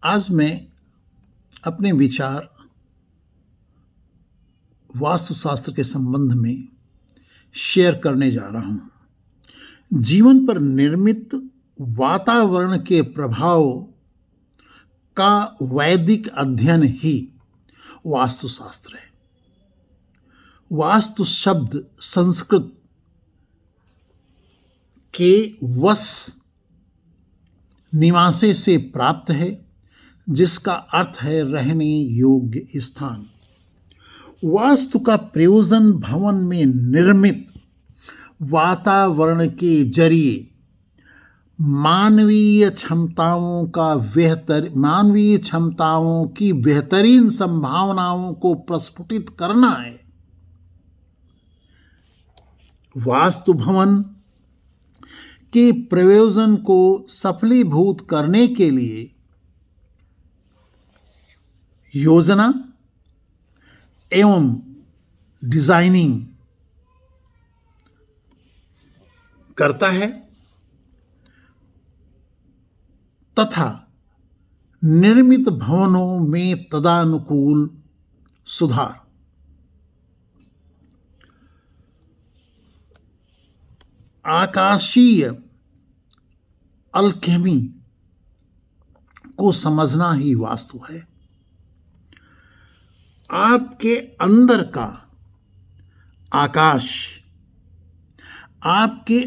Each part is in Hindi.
आज मैं अपने विचार वास्तुशास्त्र के संबंध में शेयर करने जा रहा हूं। जीवन पर निर्मित वातावरण के प्रभाव का वैदिक अध्ययन ही वास्तुशास्त्र है। वास्तु शब्द संस्कृत के वस निवासे से प्राप्त है, जिसका अर्थ है रहने योग्य स्थान। वास्तु का प्रयोजन भवन में निर्मित वातावरण के जरिए मानवीय क्षमताओं की बेहतरीन संभावनाओं को प्रस्फुटित करना है। वास्तु भवन के प्रयोजन को सफलीभूत करने के लिए योजना एवं डिजाइनिंग करता है तथा निर्मित भवनों में तदानुकूल सुधार। आकाशीय अल्केमी को समझना ही वास्तु है। आपके अंदर का आकाश, आपके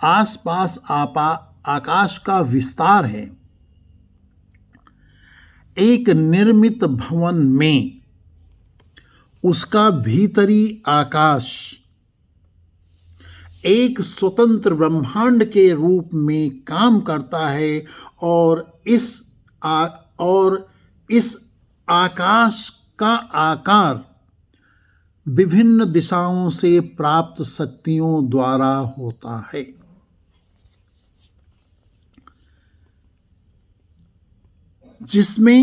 आसपास आकाश का विस्तार है। एक निर्मित भवन में उसका भीतरी आकाश एक स्वतंत्र ब्रह्मांड के रूप में काम करता है और इस आकाश का आकार विभिन्न दिशाओं से प्राप्त शक्तियों द्वारा होता है। जिसमें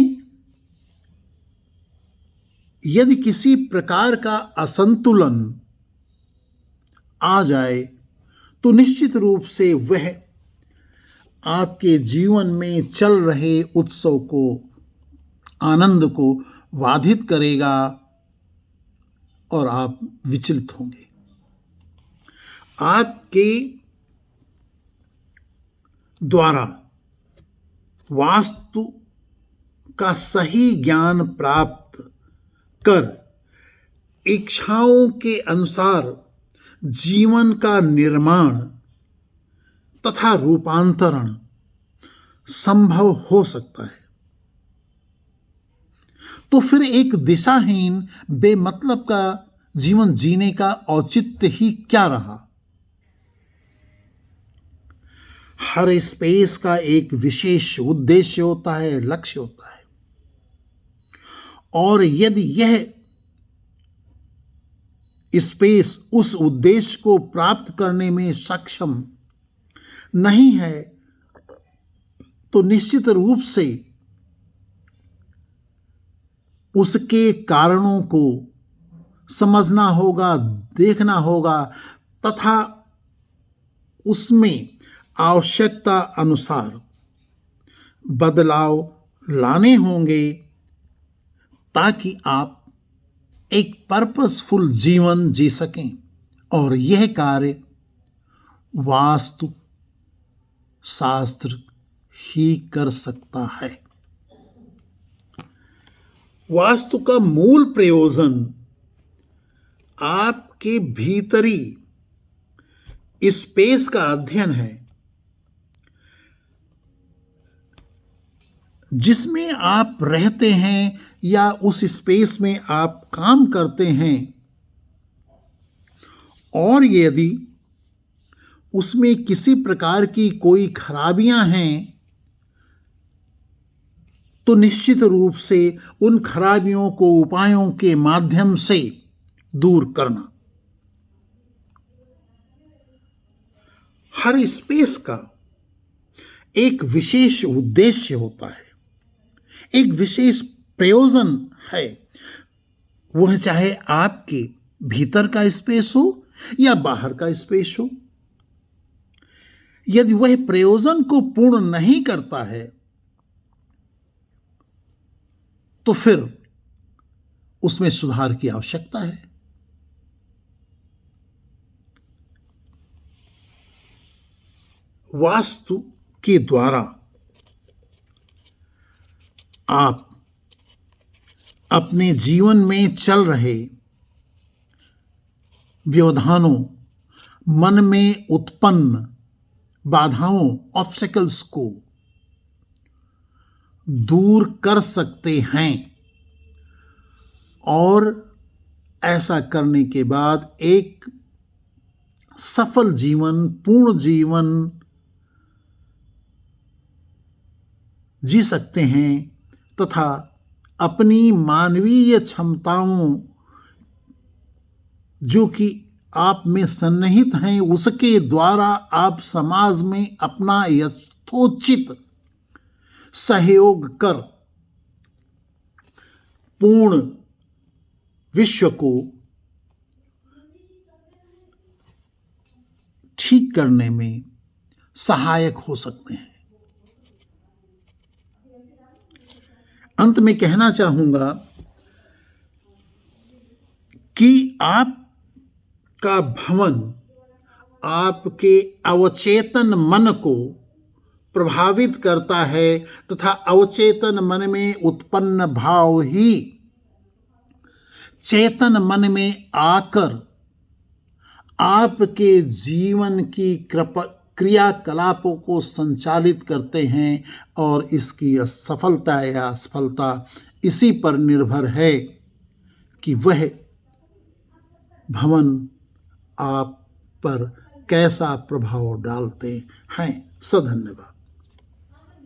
यदि किसी प्रकार का असंतुलन आ जाए तो निश्चित रूप से वह आपके जीवन में चल रहे उत्सव को, आनंद को बाधित करेगा और आप विचलित होंगे। आपके द्वारा वास्तु का सही ज्ञान प्राप्त कर इच्छाओं के अनुसार जीवन का निर्माण तथा रूपांतरण संभव हो सकता है। तो फिर एक दिशाहीन बेमतलब का जीवन जीने का औचित्य ही क्या रहा। हर स्पेस का एक विशेष उद्देश्य होता है, लक्ष्य होता है, और यदि यह स्पेस उस उद्देश्य को प्राप्त करने में सक्षम नहीं है तो निश्चित रूप से उसके कारणों को समझना होगा, देखना होगा तथा उसमें आवश्यकता अनुसार बदलाव लाने होंगे ताकि आप एक पर्पसफुल जीवन जी सकें। और यह कार्य वास्तु शास्त्र ही कर सकता है। वास्तु का मूल प्रयोजन आपके भीतरी स्पेस का अध्ययन है, जिसमें आप रहते हैं या उस स्पेस में आप काम करते हैं। और यदि उसमें किसी प्रकार की कोई खराबियां हैं तो निश्चित रूप से उन खराबियों को उपायों के माध्यम से दूर करना। हर स्पेस का एक विशेष उद्देश्य होता है, एक विशेष प्रयोजन है। वह चाहे आपके भीतर का स्पेस हो या बाहर का स्पेस हो। यदि वह प्रयोजन को पूर्ण नहीं करता है तो फिर उसमें सुधार की आवश्यकता है। वास्तु के द्वारा आप अपने जीवन में चल रहे व्यवधानों, मन में उत्पन्न बाधाओं, ऑब्स्टेकल्स को दूर कर सकते हैं और ऐसा करने के बाद एक सफल जीवन, पूर्ण जीवन जी सकते हैं तथा अपनी मानवीय क्षमताओं जो कि आप में सन्निहित हैं उसके द्वारा आप समाज में अपना यथोचित सहयोग कर पूर्ण विश्व को ठीक करने में सहायक हो सकते हैं। अंत में कहना चाहूंगा कि आपका भवन आपके अवचेतन मन को प्रभावित करता है तथा अवचेतन मन में उत्पन्न भाव ही चेतन मन में आकर आपके जीवन की क्रियाकलापों को संचालित करते हैं और इसकी सफलता या असफलता इसी पर निर्भर है कि वह भवन आप पर कैसा प्रभाव डालते हैं। सधन्यवाद।